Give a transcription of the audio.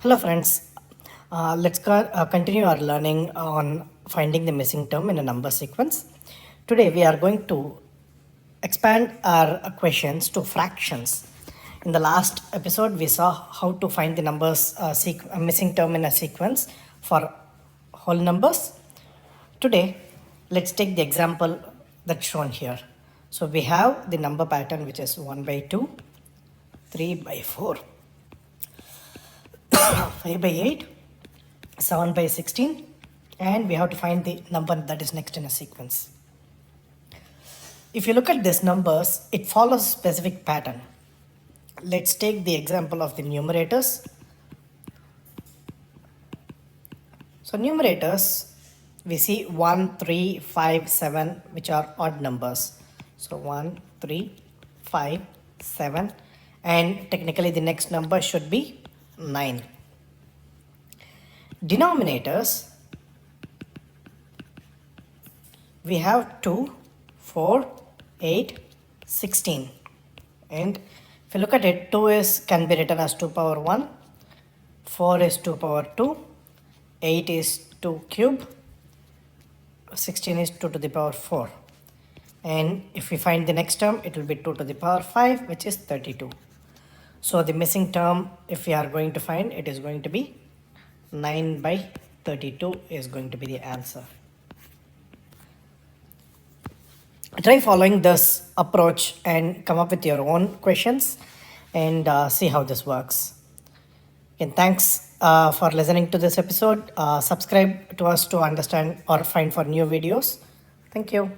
Hello friends, let's continue our learning on finding the missing term in a number sequence. Today we are going to expand our questions to fractions. In the last episode we saw how to find the numbers missing term in a sequence for whole numbers. Today let's take the example that's shown here. So we have the number pattern which is 1 by 2, 3 by 4. 5 by 8, 7 by 16, and we have to find the number that is next in a sequence. If you look at these numbers, it follows a specific pattern. Let's take the example of the numerators. So numerators, we see 1, 3, 5, 7, which are odd numbers. So 1, 3, 5, 7, and technically the next number should be 9. Denominators, we have 2, 4, 8, 16, and if you look at it, 2 can be written as 2 power 1, 4 is 2 power 2, 8 is 2 cube, 16 is 2 to the power 4, and if we find the next term, it will be 2 to the power 5, which is 32. So the missing term, if we are going to find, it is going to be 9 by 32 is going to be the answer. Try following this approach and come up with your own questions and see how this works. And thanks for listening to this episode. Subscribe to us to understand or find for new videos. Thank you.